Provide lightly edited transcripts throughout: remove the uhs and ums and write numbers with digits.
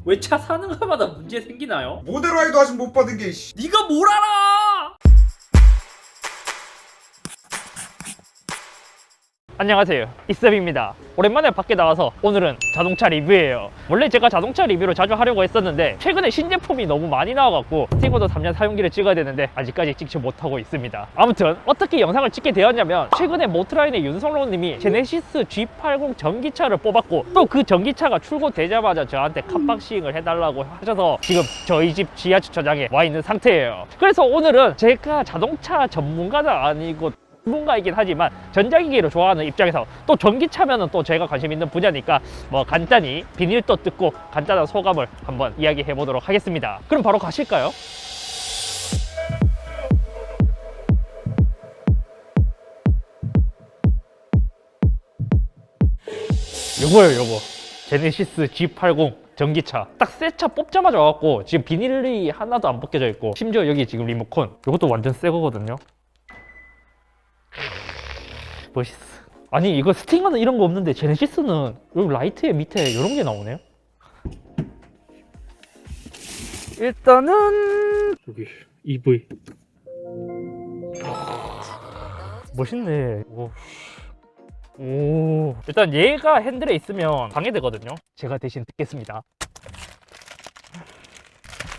왜 차 사는 것마다 문제 생기나요? 모델 와이도 아직 못 받은 게 씨. 네가 뭘 알아! 안녕하세요, 이쌤입니다. 오랜만에 밖에 나와서 오늘은 자동차 리뷰예요. 원래 제가 자동차 리뷰를 자주 하려고 했었는데 최근에 신제품이 너무 많이 나와갖고 스티커도 3년 사용기를 찍어야 되는데 아직까지 찍지 못하고 있습니다. 아무튼 어떻게 영상을 찍게 되었냐면 최근에 모트라인의 윤성로님이 제네시스 G80 전기차를 뽑았고 또 그 전기차가 출고되자마자 저한테 카 박싱을 해달라고 하셔서 지금 저희 집 지하 주차장에 와 있는 상태예요. 그래서 오늘은 제가 자동차 전문가는 아니고 전문가이긴 하지만 전자기기를 좋아하는 입장에서 또 전기차면은 또 제가 관심 있는 분야니까 뭐 간단히 비닐도 뜯고 간단한 소감을 한번 이야기해 보도록 하겠습니다. 그럼 바로 가실까요? 요거예요, 요거. 제네시스 G80 전기차. 딱 새 차 뽑자마자 와갖고 지금 비닐이 하나도 안 벗겨져 있고 심지어 여기 지금 리모컨 요것도 완전 새 거거든요. 멋있어. 아니 이거 스팅어는 이런 거 없는데 제네시스는 여기 라이트의 밑에 이런 게 나오네요. 일단은 여기 EV 멋있네. 오. 일단 얘가 핸들에 있으면 방해되거든요. 제가 대신 뜯겠습니다.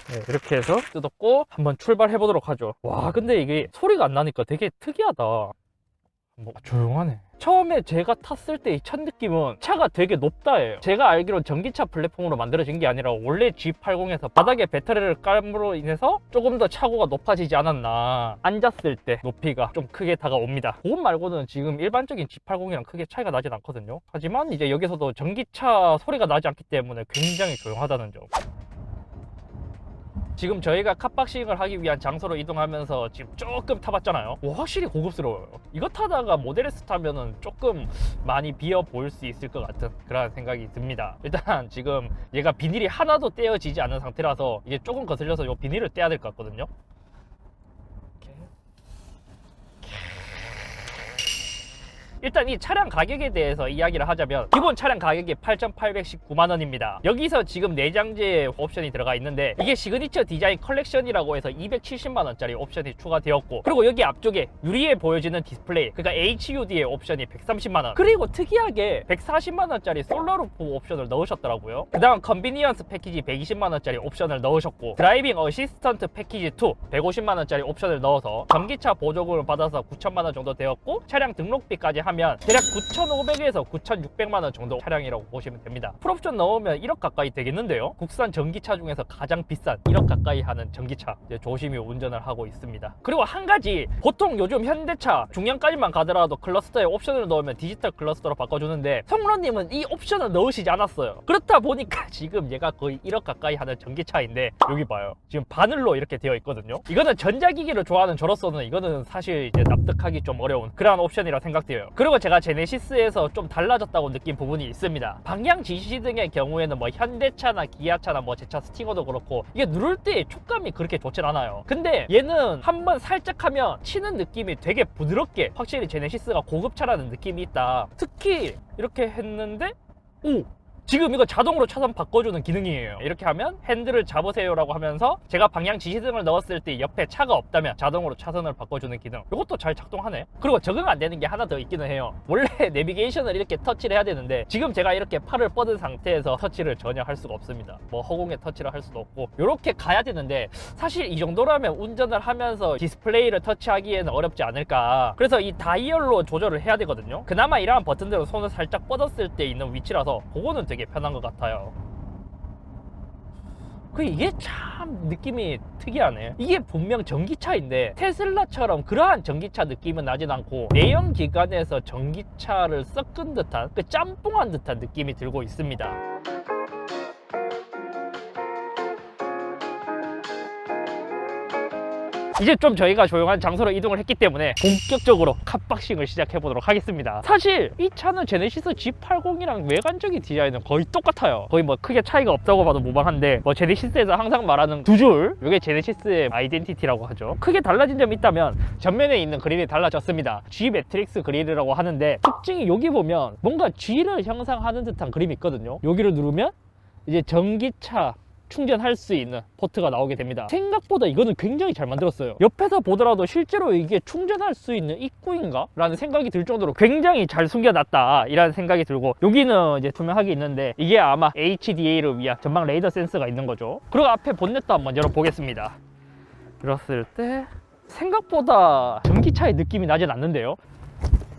네, 이렇게 해서 뜯었고 한번 출발해 보도록 하죠. 와 근데 이게 소리가 안 나니까 되게 특이하다. 뭐 조용하네. 처음에 제가 탔을 때 이 첫 느낌은 차가 되게 높다예요. 제가 알기로 전기차 플랫폼으로 만들어진 게 아니라 원래 G80에서 바닥에 배터리를 깔므로 인해서 조금 더 차고가 높아지지 않았나. 앉았을 때 높이가 좀 크게 다가옵니다. 그것 말고는 지금 일반적인 G80이랑 크게 차이가 나진 않거든요. 하지만 이제 여기서도 전기차 소리가 나지 않기 때문에 굉장히 조용하다는 점. 지금 저희가 카 박싱을 하기 위한 장소로 이동하면서 지금 조금 타봤잖아요. 와, 확실히 고급스러워요. 이거 타다가 모델 S 타면은 조금 많이 비어 보일 수 있을 것 같은 그런 생각이 듭니다. 일단 지금 얘가 비닐이 하나도 떼어지지 않은 상태라서 이제 조금 거슬려서 이 비닐을 떼야 될 것 같거든요. 일단 이 차량 가격에 대해서 이야기를 하자면 기본 차량 가격이 8,819만 원입니다. 여기서 지금 내장재 옵션이 들어가 있는데 이게 시그니처 디자인 컬렉션이라고 해서 270만 원짜리 옵션이 추가되었고, 그리고 여기 앞쪽에 유리에 보여지는 디스플레이, 그러니까 HUD의 옵션이 130만 원, 그리고 특이하게 140만 원짜리 솔라루프 옵션을 넣으셨더라고요. 그 다음 컨비니언스 패키지 120만 원짜리 옵션을 넣으셨고, 드라이빙 어시스턴트 패키지 2 150만 원짜리 옵션을 넣어서 전기차 보조금을 받아서 9천만 원 정도 되었고, 차량 등록비까지 하면 대략 9,500에서 9,600만 원 정도 차량이라고 보시면 됩니다. 풀옵션 넣으면 1억 가까이 되겠는데요. 국산 전기차 중에서 가장 비싼 1억 가까이 하는 전기차, 이제 조심히 운전을 하고 있습니다. 그리고 한 가지, 보통 요즘 현대차 중형까지만 가더라도 클러스터에 옵션을 넣으면 디지털 클러스터로 바꿔주는데 성로님은 이 옵션을 넣으시지 않았어요. 그렇다 보니까 지금 얘가 거의 1억 가까이 하는 전기차인데 여기 봐요, 지금 바늘로 이렇게 되어 있거든요. 이거는 전자기기를 좋아하는 저로서는 이거는 사실 이제 납득하기 좀 어려운 그런 옵션이라 생각돼요. 그리고 제가 제네시스에서 좀 달라졌다고 느낀 부분이 있습니다. 방향 지시 등의 경우에는 뭐 현대차나 기아차나 뭐 제 차 스팅어도 그렇고 이게 누를 때 촉감이 그렇게 좋진 않아요. 근데 얘는 한번 살짝 하면 치는 느낌이 되게 부드럽게, 확실히 제네시스가 고급차라는 느낌이 있다. 특히 이렇게 했는데 오! 지금 이거 자동으로 차선 바꿔주는 기능이에요. 이렇게 하면 핸들을 잡으세요 라고 하면서 제가 방향 지시등을 넣었을 때 옆에 차가 없다면 자동으로 차선을 바꿔주는 기능, 이것도 잘 작동하네. 그리고 적응 안 되는 게 하나 더 있기는 해요. 원래 내비게이션을 이렇게 터치를 해야 되는데 지금 제가 이렇게 팔을 뻗은 상태에서 터치를 전혀 할 수가 없습니다. 뭐 허공에 터치를 할 수도 없고 이렇게 가야 되는데 사실 이 정도라면 운전을 하면서 디스플레이를 터치하기에는 어렵지 않을까. 그래서 이 다이얼로 조절을 해야 되거든요. 그나마 이러한 버튼들은 손을 살짝 뻗었을 때 있는 위치라서 그거는 되게 편한 것 같아요. 이게 참 느낌이 특이하네. 이게 분명 전기차인데 테슬라처럼 그러한 전기차 느낌은 나진 않고 내연 기관에서 전기차를 섞은 듯한 짬뽕한 듯한 느낌이 들고 있습니다. 이제 좀 저희가 조용한 장소로 이동을 했기 때문에 본격적으로 캅박싱을 시작해 보도록 하겠습니다. 사실 이 차는 제네시스 G80이랑 외관적인 디자인은 거의 똑같아요. 거의 뭐 크게 차이가 없다고 봐도 무방한데, 뭐 제네시스에서 항상 말하는 두 줄, 이게 제네시스의 아이덴티티라고 하죠. 크게 달라진 점이 있다면 전면에 있는 그릴이 달라졌습니다. G 매트릭스 그릴이라고 하는데, 특징이 여기 보면 뭔가 G를 형상하는 듯한 그림이 있거든요. 여기를 누르면 이제 전기차 충전할 수 있는 포트가 나오게 됩니다. 생각보다 이거는 굉장히 잘 만들었어요. 옆에서 보더라도 실제로 이게 충전할 수 있는 입구인가? 라는 생각이 들 정도로 굉장히 잘 숨겨놨다 이라는 생각이 들고, 여기는 이제 투명하게 있는데 이게 아마 HDA를 위한 전방 레이더 센서가 있는 거죠. 그리고 앞에 본넷도 한번 열어보겠습니다. 열었을 때 생각보다 전기차의 느낌이 나진 않는데요.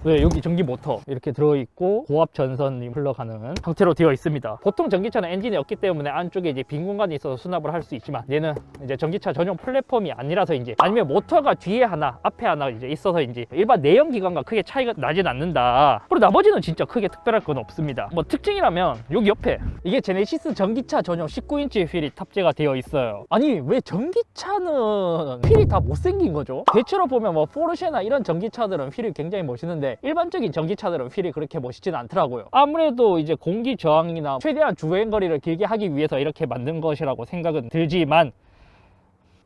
네, 여기 전기 모터 이렇게 들어있고 고압 전선이 흘러가는 상태로 되어 있습니다. 보통 전기차는 엔진이 없기 때문에 안쪽에 이제 빈 공간이 있어서 수납을 할 수 있지만, 얘는 이제 전기차 전용 플랫폼이 아니라서인지, 아니면 모터가 뒤에 하나 앞에 하나 이제 있어서인지 일반 내연 기관과 크게 차이가 나진 않는다. 그리고 나머지는 진짜 크게 특별할 건 없습니다. 뭐 특징이라면 여기 옆에 이게 제네시스 전기차 전용 19인치 휠이 탑재가 되어 있어요. 아니 왜 전기차는 휠이 다 못생긴 거죠? 대체로 보면 뭐 포르쉐나 이런 전기차들은 휠이 굉장히 멋있는데 일반적인 전기차들은 휠이 그렇게 멋있지는 않더라고요. 아무래도 이제 공기 저항이나 최대한 주행 거리를 길게 하기 위해서 이렇게 만든 것이라고 생각은 들지만,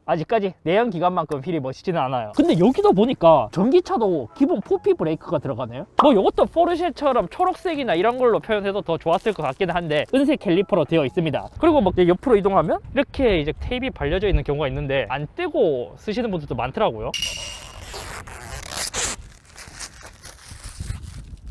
아직까지 내연 기관만큼 휠이 멋있지는 않아요. 근데 여기도 보니까 전기차도 기본 포피 브레이크가 들어가네요. 뭐 이것도 포르쉐처럼 초록색이나 이런 걸로 표현해도 더 좋았을 것 같기는 한데, 은색 캘리퍼로 되어 있습니다. 그리고 뭐 옆으로 이동하면 이렇게 이제 테이프가 발려져 있는 경우가 있는데 안 떼고 쓰시는 분들도 많더라고요.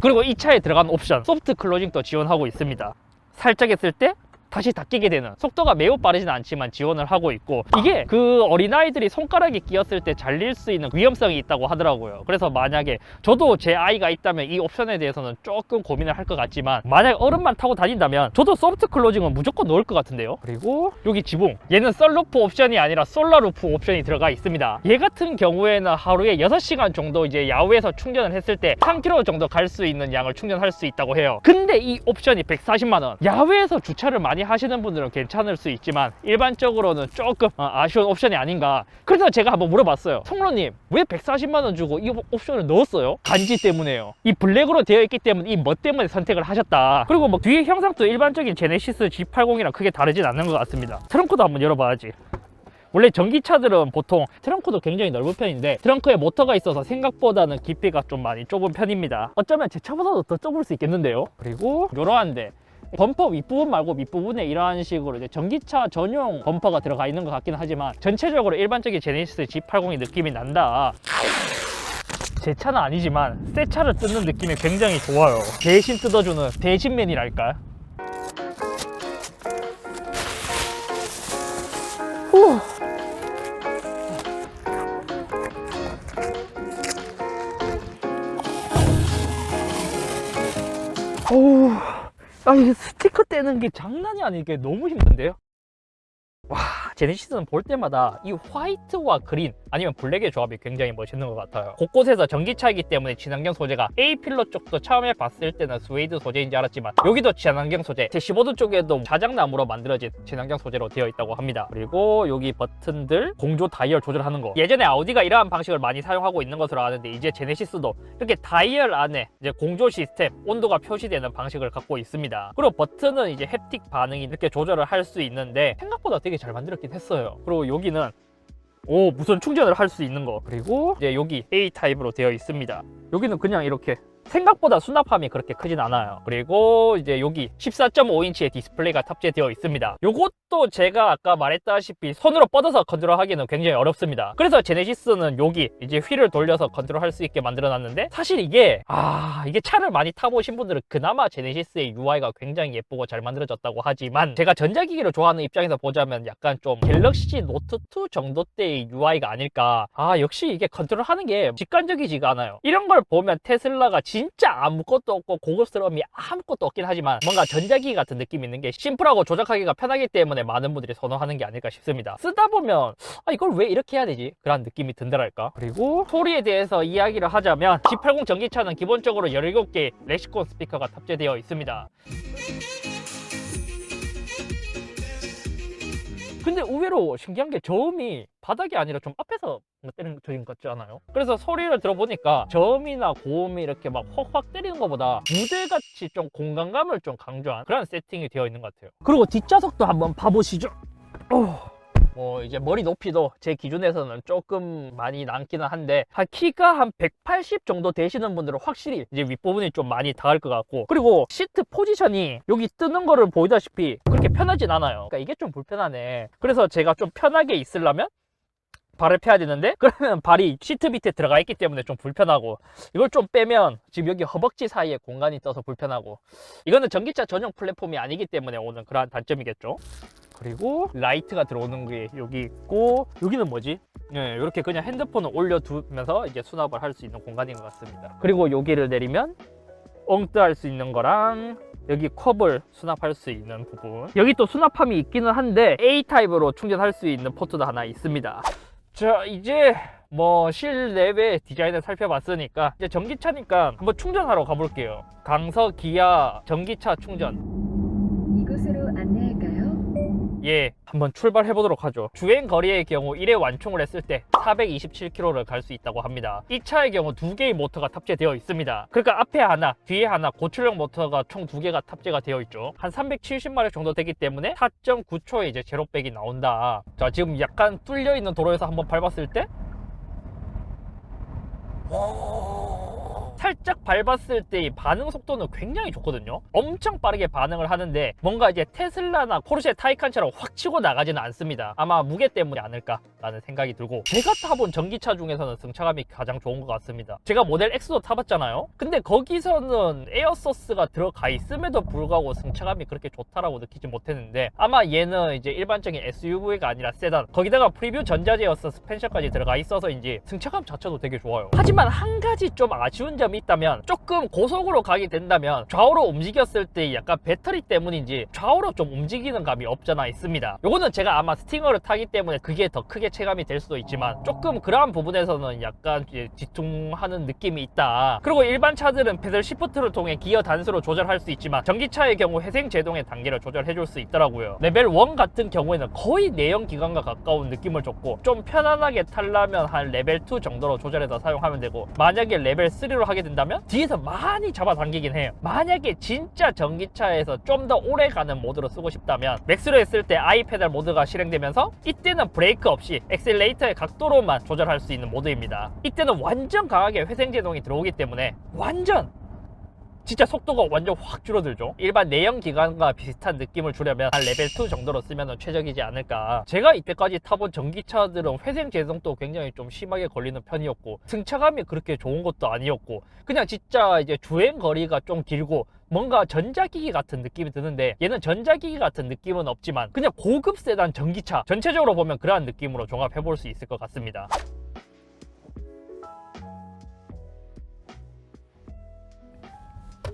그리고 이 차에 들어간 옵션 소프트 클로징도 지원하고 있습니다. 살짝 했을 때 다시 닫히게 되는, 속도가 매우 빠르진 않지만 지원을 하고 있고, 이게 그 어린아이들이 손가락에 끼었을 때 잘릴 수 있는 위험성이 있다고 하더라고요. 그래서 만약에 저도 제 아이가 있다면 이 옵션에 대해서는 조금 고민을 할 것 같지만, 만약 어른만 타고 다닌다면 저도 소프트 클로징은 무조건 넣을 것 같은데요. 그리고 여기 지붕, 얘는 썬루프 옵션이 아니라 솔라루프 옵션이 들어가 있습니다. 얘 같은 경우에는 하루에 6시간 정도 이제 야외에서 충전을 했을 때 3km 정도 갈 수 있는 양을 충전할 수 있다고 해요. 근데 이 옵션이 140만 원. 야외에서 주차를 많이 하시는 분들은 괜찮을 수 있지만 일반적으로는 조금 아쉬운 옵션이 아닌가. 그래서 제가 한번 물어봤어요. 성로님, 왜 140만 원 주고 이 옵션을 넣었어요? 간지 때문에요. 이 블랙으로 되어 있기 때문에 이 뭐 때문에 선택을 하셨다. 그리고 뭐 뒤에 형상도 일반적인 제네시스 G80이랑 크게 다르진 않는 것 같습니다. 트렁크도 한번 열어봐야지. 원래 전기차들은 보통 트렁크도 굉장히 넓은 편인데 트렁크에 모터가 있어서 생각보다는 깊이가 좀 많이 좁은 편입니다. 어쩌면 제 차보다도 더 좁을 수 있겠는데요. 그리고 이러한데 범퍼 윗부분 말고 밑부분에 이러한 식으로 이제 전기차 전용 범퍼가 들어가 있는 것 같긴 하지만, 전체적으로 일반적인 제네시스 G80의 느낌이 난다. 제 차는 아니지만 새 차를 뜯는 느낌이 굉장히 좋아요. 대신 뜯어주는 대신맨이랄까. 후. 어우, 이게 스티커 떼는 게 장난이 아니게 너무 힘든데요? 와, 제네시스는 볼 때마다 이 화이트와 그린 아니면 블랙의 조합이 굉장히 멋있는 것 같아요. 곳곳에서 전기차이기 때문에 친환경 소재가, A필러 쪽도 처음에 봤을 때는 스웨이드 소재인지 알았지만 여기도 친환경 소재, 제15도 쪽에도 자작나무로 만들어진 친환경 소재로 되어 있다고 합니다. 그리고 여기 버튼들 공조 다이얼 조절하는 거, 예전에 아우디가 이러한 방식을 많이 사용하고 있는 것으로 아는데 이제 제네시스도 이렇게 다이얼 안에 이제 공조 시스템, 온도가 표시되는 방식을 갖고 있습니다. 그리고 버튼은 이제 햅틱 반응이 이렇게 조절을 할 수 있는데 생각보다 되게 잘 만들었긴 했어요. 그리고 여기는 무선 충전을 할 수 있는 거, 그리고 이제 여기 A 타입으로 되어 있습니다. 여기는 그냥 이렇게 생각보다 수납함이 그렇게 크진 않아요. 그리고 이제 여기 14.5인치의 디스플레이가 탑재되어 있습니다. 요것도 제가 아까 말했다시피 손으로 뻗어서 컨트롤하기는 굉장히 어렵습니다. 그래서 제네시스는 여기 이제 휠을 돌려서 컨트롤할 수 있게 만들어 놨는데, 사실 이게 차를 많이 타보신 분들은 그나마 제네시스의 UI가 굉장히 예쁘고 잘 만들어졌다고 하지만, 제가 전자기기를 좋아하는 입장에서 보자면 약간 좀 갤럭시 노트2 정도대의 UI가 아닐까. 역시 이게 컨트롤하는 게 직관적이지가 않아요. 이런 걸 보면 테슬라가 진짜 아무것도 없고 고급스러움이 아무것도 없긴 하지만 뭔가 전자기기 같은 느낌이 있는 게 심플하고 조작하기가 편하기 때문에 많은 분들이 선호하는 게 아닐까 싶습니다. 쓰다 보면 이걸 왜 이렇게 해야 되지? 그런 느낌이 든다랄까. 그리고 소리에 대해서 이야기를 하자면 G80 전기차는 기본적으로 17개의 렉시콘 스피커가 탑재되어 있습니다. 근데 의외로 신기한 게 저음이 바닥이 아니라 좀 앞에서 때리는 것 같지 않아요? 그래서 소리를 들어보니까 저음이나 고음이 이렇게 막 확확 때리는 것보다 무대같이 좀 공간감을 좀 강조한 그런 세팅이 되어 있는 것 같아요. 그리고 뒷좌석도 한번 봐보시죠. 뭐 이제 머리 높이도 제 기준에서는 조금 많이 남기는 한데 키가 한 180 정도 되시는 분들은 확실히 이제 윗부분이 좀 많이 닿을 것 같고, 그리고 시트 포지션이 여기 뜨는 거를 보이다시피 그렇게 편하진 않아요. 그러니까 이게 좀 불편하네. 그래서 제가 좀 편하게 있으려면 발을 펴야 되는데, 그러면 발이 시트 밑에 들어가 있기 때문에 좀 불편하고, 이걸 좀 빼면 지금 여기 허벅지 사이에 공간이 떠서 불편하고, 이거는 전기차 전용 플랫폼이 아니기 때문에 오는 그러한 단점이겠죠. 그리고 라이트가 들어오는 게 여기 있고, 여기는 뭐지? 네, 이렇게 그냥 핸드폰을 올려두면서 이제 수납을 할 수 있는 공간인 것 같습니다. 그리고 여기를 내리면 엉뜨할 수 있는 거랑 여기 컵을 수납할 수 있는 부분, 여기 또 수납함이 있기는 한데 A타입으로 충전할 수 있는 포트도 하나 있습니다. 자, 이제 뭐 실내외 디자인을 살펴봤으니까 이제 전기차니까 한번 충전하러 가볼게요. 강서 기아 전기차 충전. 이곳으로 안내할까요? 예, 한번 출발해 보도록 하죠. 주행 거리의 경우 1회 완충을 했을 때 427km를 갈 수 있다고 합니다. 이 차의 경우 2개의 모터가 탑재되어 있습니다. 그러니까 앞에 하나, 뒤에 하나 고출력 모터가 총 2개가 탑재가 되어 있죠. 한 370마력 정도 되기 때문에 4.9초에 이제 제로백이 나온다. 자, 지금 약간 뚫려 있는 도로에서 한번 밟았을 때 살짝 밟았을 때 이 반응 속도는 굉장히 좋거든요. 엄청 빠르게 반응을 하는데 뭔가 이제 테슬라나 포르쉐 타이칸처럼 확 치고 나가지는 않습니다. 아마 무게 때문이 아닐까라는 생각이 들고, 제가 타본 전기차 중에서는 승차감이 가장 좋은 것 같습니다. 제가 모델 X도 타봤잖아요. 근데 거기서는 에어소스가 들어가 있음에도 불구하고 승차감이 그렇게 좋다라고 느끼지 못했는데, 아마 얘는 이제 일반적인 SUV가 아니라 세단, 거기다가 프리뷰 전자제어 서스펜션까지 들어가 있어서인지 승차감 자체도 되게 좋아요. 하지만 한 가지 좀 아쉬운 점이 있다면, 조금 고속으로 가게 된다면 좌우로 움직였을 때 약간 배터리 때문인지 좌우로 좀 움직이는 감이 없잖아 있습니다. 요거는 제가 아마 스팅어를 타기 때문에 그게 더 크게 체감이 될 수도 있지만, 조금 그러한 부분에서는 약간 뒤뚱하는 느낌이 있다. 그리고 일반 차들은 패들 시프트를 통해 기어 단수로 조절할 수 있지만 전기차의 경우 회생 제동의 단계를 조절해 줄 수 있더라고요. 레벨 1 같은 경우에는 거의 내연 기관과 가까운 느낌을 줬고, 좀 편안하게 타려면 한 레벨 2 정도로 조절해서 사용하면 되고, 만약에 레벨 3로 하게 된다면 뒤에서 많이 잡아당기긴 해요. 만약에 진짜 전기차에서 좀 더 오래 가는 모드로 쓰고 싶다면 맥스로 했을 때 아이페달 모드가 실행되면서, 이때는 브레이크 없이 엑셀레이터의 각도로만 조절할 수 있는 모드입니다. 이때는 완전 강하게 회생제동이 들어오기 때문에 완전 진짜 속도가 완전 확 줄어들죠. 일반 내연 기관과 비슷한 느낌을 주려면 한 레벨 2 정도로 쓰면 최적이지 않을까. 제가 이때까지 타본 전기차들은 회생 제동도 굉장히 좀 심하게 걸리는 편이었고, 승차감이 그렇게 좋은 것도 아니었고, 그냥 진짜 이제 주행 거리가 좀 길고 뭔가 전자기기 같은 느낌이 드는데, 얘는 전자기기 같은 느낌은 없지만 그냥 고급 세단 전기차 전체적으로 보면 그러한 느낌으로 종합해 볼 수 있을 것 같습니다.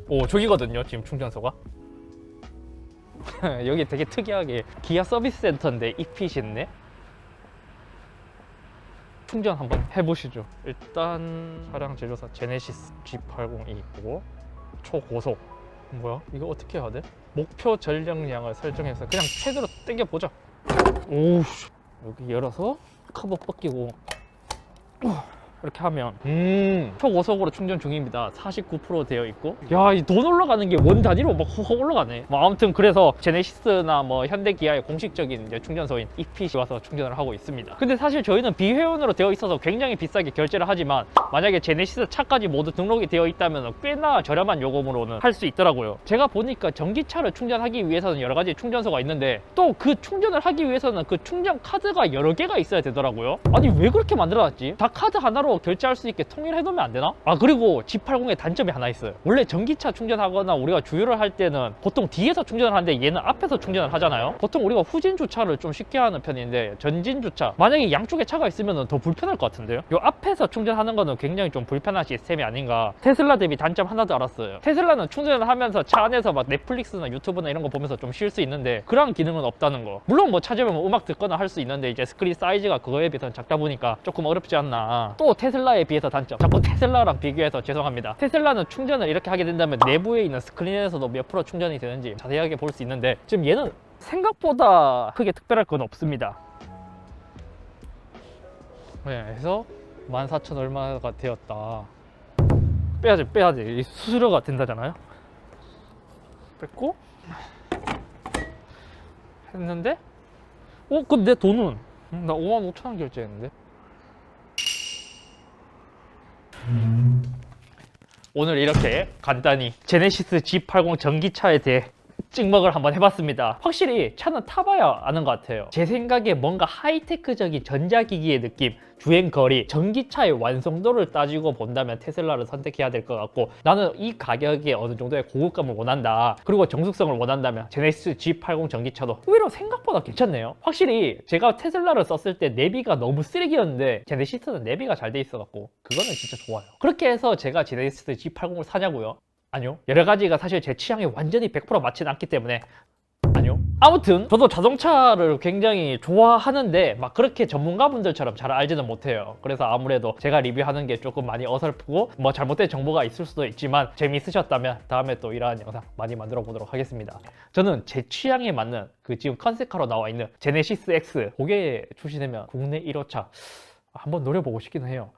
오, 저기거든요 지금 충전소가. 여기 되게 특이하게 기아 서비스 센터인데 이핏이 있네. 충전 한번 해보시죠. 일단 차량 제조사 제네시스 G80이 있고, 초고속. 뭐야? 이거 어떻게 해야 돼? 목표 전력량을 설정해서 그냥 최대로 당겨보자. 오우, 여기 열어서 커버 벗기고 이렇게 하면 초고속으로 충전 중입니다. 49% 되어 있고, 야, 이 돈 올라가는 게 원 단위로 막 확 올라가네. 뭐 아무튼 그래서 제네시스나 뭐 현대 기아의 공식적인 이제 충전소인 이핏이 와서 충전을 하고 있습니다. 근데 사실 저희는 비회원으로 되어 있어서 굉장히 비싸게 결제를 하지만, 만약에 제네시스 차까지 모두 등록이 되어 있다면 꽤나 저렴한 요금으로는 할 수 있더라고요. 제가 보니까 전기차를 충전하기 위해서는 여러 가지 충전소가 있는데, 또 그 충전을 하기 위해서는 그 충전 카드가 여러 개가 있어야 되더라고요. 아니, 왜 그렇게 만들어놨지? 다 카드 하나로 결제할 수 있게 통일해 놓으면 안 되나? 아, 그리고 G80의 단점이 하나 있어요. 원래 전기차 충전하거나 우리가 주유를 할 때는 보통 뒤에서 충전을 하는데 얘는 앞에서 충전을 하잖아요. 보통 우리가 후진 주차를 좀 쉽게 하는 편인데, 전진 주차, 만약에 양쪽에 차가 있으면 더 불편할 것 같은데요. 요 앞에서 충전하는 거는 굉장히 좀 불편한 시스템이 아닌가. 테슬라 대비 단점 하나도 알았어요. 테슬라는 충전을 하면서 차 안에서 막 넷플릭스나 유튜브나 이런 거 보면서 좀 쉴 수 있는데, 그런 기능은 없다는 거. 물론 뭐 찾으면 음악 듣거나 할 수 있는데 이제 스크린 사이즈가 그거에 비해서는 작다 보니까 조금 어렵지 않나. 또 테슬라에 비해서 단점, 자꾸 테슬라랑 비교해서 죄송합니다. 테슬라는 충전을 이렇게 하게 된다면 내부에 있는 스크린에서도 몇 프로 충전이 되는지 자세하게 볼 수 있는데, 지금 얘는 생각보다 크게 특별할 건 없습니다. 네, 해서 14,000 얼마가 되었다. 빼야지. 이 수수료가 된다잖아요. 뺐고 했는데 그럼 내 돈은 나 55,000원 결제했는데. 오늘 이렇게 간단히 제네시스 G80 전기차에 대해 찍먹을 한번 해봤습니다. 확실히 차는 타봐야 아는 것 같아요. 제 생각에 뭔가 하이테크적인 전자기기의 느낌, 주행거리, 전기차의 완성도를 따지고 본다면 테슬라를 선택해야 될 것 같고, 나는 이 가격에 어느 정도의 고급감을 원한다, 그리고 정숙성을 원한다면 제네시스 G80 전기차도 의외로 생각보다 괜찮네요. 확실히 제가 테슬라를 썼을 때 내비가 너무 쓰레기였는데 제네시스는 내비가 잘 돼 있어갖고 그거는 진짜 좋아요. 그렇게 해서 제가 제네시스 G80을 사냐고요? 아니요. 여러 가지가 사실 제 취향에 완전히 100% 맞진 않기 때문에 아니요. 아무튼 저도 자동차를 굉장히 좋아하는데 막 그렇게 전문가분들처럼 잘 알지는 못해요. 그래서 아무래도 제가 리뷰하는 게 조금 많이 어설프고 뭐 잘못된 정보가 있을 수도 있지만 재미있으셨다면 다음에 또 이러한 영상 많이 만들어 보도록 하겠습니다. 저는 제 취향에 맞는 그 지금 컨셉카로 나와 있는 제네시스 X, 그게 출시되면 국내 1호차 한번 노려보고 싶긴 해요.